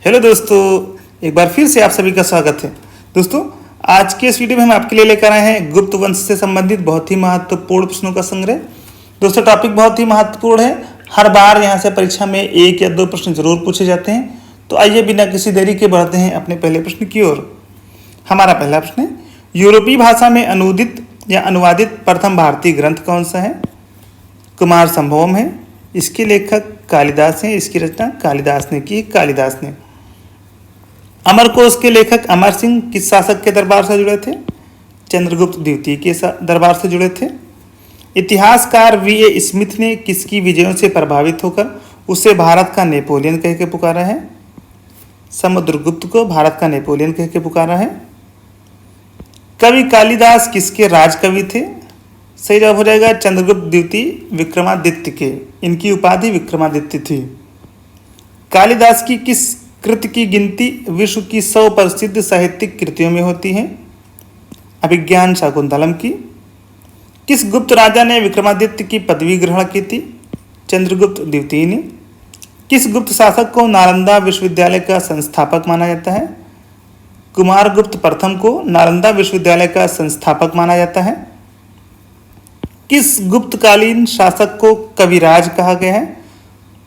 Hello दोस्तों, एक बार फिर से आप सभी का स्वागत है। दोस्तों, आज के इस वीडियो में हम आपके लिए लेकर आए हैं गुप्त वंश से संबंधित बहुत ही महत्वपूर्ण प्रश्नों का संग्रह। दोस्तों, टॉपिक बहुत ही महत्वपूर्ण है। हर बार यहाँ से परीक्षा में 1 या 2 प्रश्न जरूर पूछे जाते हैं। तो आइए बिना किसी देरी के बढ़ते हैं अपने पहले प्रश्न की ओर। हमारा पहला प्रश्न है, यूरोपीय भाषा में अनुदित या अनुवादित प्रथम भारतीय ग्रंथ कौन सा है? कुमार संभवम है। इसके लेखक कालिदास हैं। इसकी रचना कालिदास ने की। कालिदास ने। अमरकोश के लेखक अमर सिंह किस शासक के दरबार से जुड़े थे? चंद्रगुप्त द्वितीय के दरबार से जुड़े थे। इतिहासकार वी.ए. स्मिथ ने किसकी विजयों से प्रभावित होकर उसे भारत का नेपोलियन कह के पुकारा है? समुद्रगुप्त को भारत का नेपोलियन कह के पुकारा है। कवि कालिदास किसके राजकवि थे? सही जवाब हो जाएगा चंद्रगुप्त द्वितीय विक्रमादित्य के। इनकी उपाधि विक्रमादित्य थी। कालिदास की किस कृति की गिनती विश्व की 100 प्रसिद्ध साहित्यिक कृतियों में होती है? अभिज्ञान शाकुंतलम की। किस गुप्त राजा ने विक्रमादित्य की पदवी ग्रहण की थी? चंद्रगुप्त द्वितीय ने। किस गुप्त शासक को नालंदा विश्वविद्यालय का संस्थापक माना जाता है? कुमारगुप्त प्रथम को नालंदा विश्वविद्यालय का संस्थापक माना जाता है। किस गुप्तकालीन शासक को कविराज कहा गया है?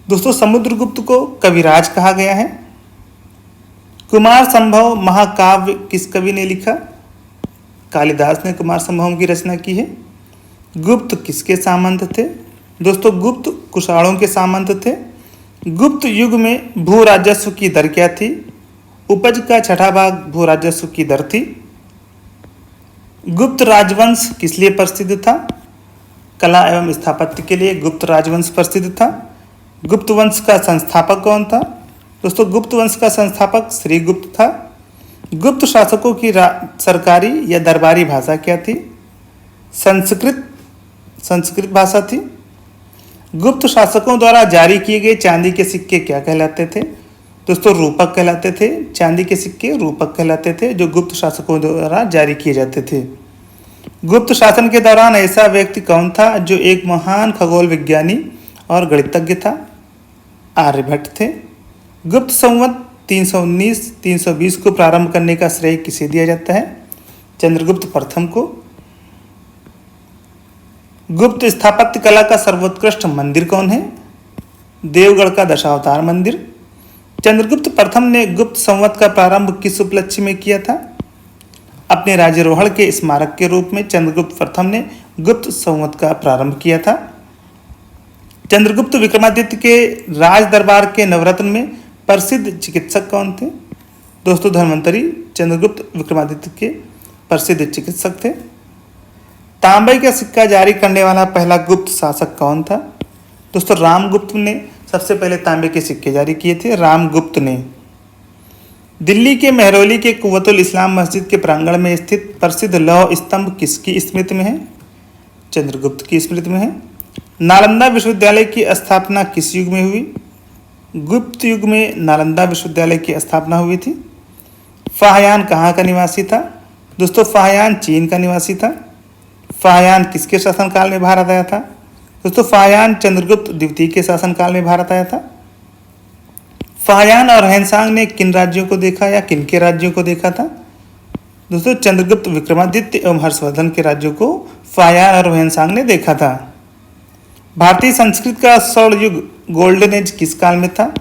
दोस्तों, समुद्रगुप्त को कविराज कहा गया है। कुमार संभव महाकाव्य किस कवि ने लिखा? कालिदास ने कुमार संभव की रचना की है। गुप्त किसके सामंत थे? दोस्तों, गुप्त कुषाणों के सामंत थे। गुप्त युग में भू राजस्व की दर क्या थी? उपज का 6ठा भाग भू राजस्व की दर थी। गुप्त राजवंश किस लिए प्रसिद्ध था? कला एवं स्थापत्य के लिए गुप्त राजवंश प्रसिद्ध था। गुप्त वंश का संस्थापक कौन था? दोस्तों, गुप्त वंश का संस्थापक श्रीगुप्त था। गुप्त शासकों की सरकारी या दरबारी भाषा क्या थी? संस्कृत भाषा थी। गुप्त शासकों द्वारा जारी किए गए चांदी के सिक्के क्या कहलाते थे? दोस्तों, रूपक कहलाते थे। चांदी के सिक्के रूपक कहलाते थे जो गुप्त शासकों द्वारा जारी किए जाते थे। गुप्त शासन के दौरान ऐसा व्यक्ति कौन था जो एक महान खगोल विज्ञानी और गणितज्ञ था? आर्यभट्ट थे। गुप्त संवत 319-320 को प्रारंभ करने का श्रेय किसे दिया जाता है? चंद्रगुप्त प्रथम को। गुप्त स्थापत्य कला का सर्वोत्कृष्ट मंदिर कौन है? देवगढ़ का दशावतार मंदिर। चंद्रगुप्त प्रथम ने गुप्त संवत का प्रारंभ किस उपलक्ष्य में किया था? अपने राज्यारोहण के स्मारक के रूप में चंद्रगुप्त प्रथम ने गुप्त संवत का प्रारंभ किया था। चंद्रगुप्त विक्रमादित्य के राज दरबार के नवरत्न में प्रसिद्ध चिकित्सक कौन थे? दोस्तों, धन्वंतरी चंद्रगुप्त विक्रमादित्य के प्रसिद्ध चिकित्सक थे। तांबे का सिक्का जारी करने वाला पहला गुप्त शासक कौन था? दोस्तों, रामगुप्त ने सबसे पहले तांबे के सिक्के जारी किए थे। रामगुप्त ने। दिल्ली के मेहरौली के कुव्वतुल इस्लाम मस्जिद के प्रांगण में स्थित प्रसिद्ध लौह स्तंभ किसकी स्मृति में है? चंद्रगुप्त की स्मृति में है। नालंदा विश्वविद्यालय की स्थापना किस युग में हुई? गुप्त युग में नालंदा विश्वविद्यालय की स्थापना हुई थी। फाहयान कहाँ का निवासी था? दोस्तों, फाहयान चीन का निवासी था। फाहयान किसके शासनकाल में भारत आया था? दोस्तों, फाहयान चंद्रगुप्त द्वितीय के शासनकाल में भारत आया था। फाहयान और हैनसांग ने किन राज्यों को देखा या किन के राज्यों को देखा था? दोस्तों, चंद्रगुप्त विक्रमादित्य एवं हर्षवर्धन के राज्यों को फाहयान और हैनसांग ने देखा था। भारतीय संस्कृत का स्वर्ण युग गोल्डन एज किस काल में था?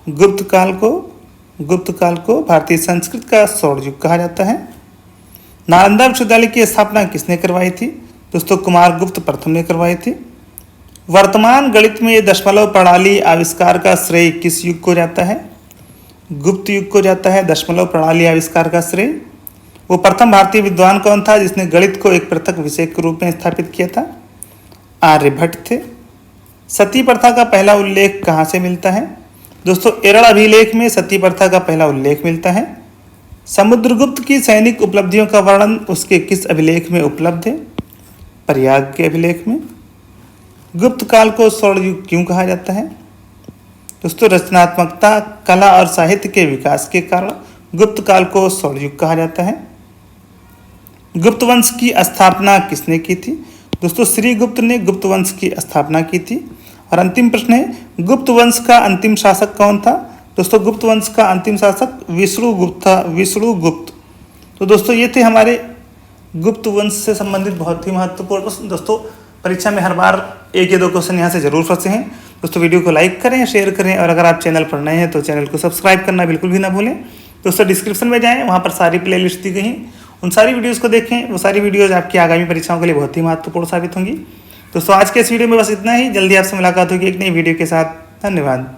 गुप्त काल को भारतीय संस्कृत का स्वर्ण युग कहा जाता है। नालंदा विश्वविद्यालय की स्थापना किसने करवाई थी? दोस्तों, कुमारगुप्त प्रथम ने करवाई थी। वर्तमान गणित में दशमलव प्रणाली आविष्कार का श्रेय किस युग को जाता है? गुप्त युग को जाता है दशमलव प्रणाली आविष्कार का श्रेय। वो प्रथम भारतीय विद्वान कौन था जिसने गणित को एक पृथक विषय के रूप में स्थापित किया था? आर्यभट्ट थे। सती प्रथा का पहला उल्लेख कहाँ से मिलता है? दोस्तों, एरड़ अभिलेख में सती प्रथा का पहला उल्लेख मिलता है। समुद्रगुप्त की सैनिक उपलब्धियों का वर्णन उसके किस अभिलेख में उपलब्ध है? प्रयाग के अभिलेख में। गुप्त काल को स्वर्ण युग क्यों कहा जाता है? दोस्तों, रचनात्मकता, कला और साहित्य के विकास के कारण गुप्त काल को स्वर्ण युग कहा जाता है। गुप्त वंश की स्थापना किसने की थी? दोस्तों, श्रीगुप्त ने गुप्त वंश की स्थापना की थी। और अंतिम प्रश्न है, गुप्त वंश का अंतिम शासक कौन था? दोस्तों गुप्त वंश का अंतिम शासक विष्णुगुप्त था, विष्णुगुप्त। तो दोस्तों ये थे हमारे गुप्त वंश से संबंधित बहुत ही महत्वपूर्ण प्रश्न। दोस्तों परीक्षा में हर बार एक या दो क्वेश्चन यहाँ से जरूर फंसे हैं। दोस्तों वीडियो को लाइक करें, शेयर करें, और अगर आप चैनल पर नए हैं तो चैनल को सब्सक्राइब करना बिल्कुल भी ना भूलें। दोस्तों डिस्क्रिप्शन में जाएं, वहाँ पर सारी प्लेलिस्ट दी गई हैं, उन सारी वीडियोज़ को देखें। वो सारी वीडियोज़ आपकी आगामी परीक्षाओं के लिए बहुत ही महत्वपूर्ण साबित होंगी। दोस्तों आज के इस वीडियो में बस इतना ही। जल्दी आपसे मुलाकात होगी एक नई वीडियो के साथ। धन्यवाद।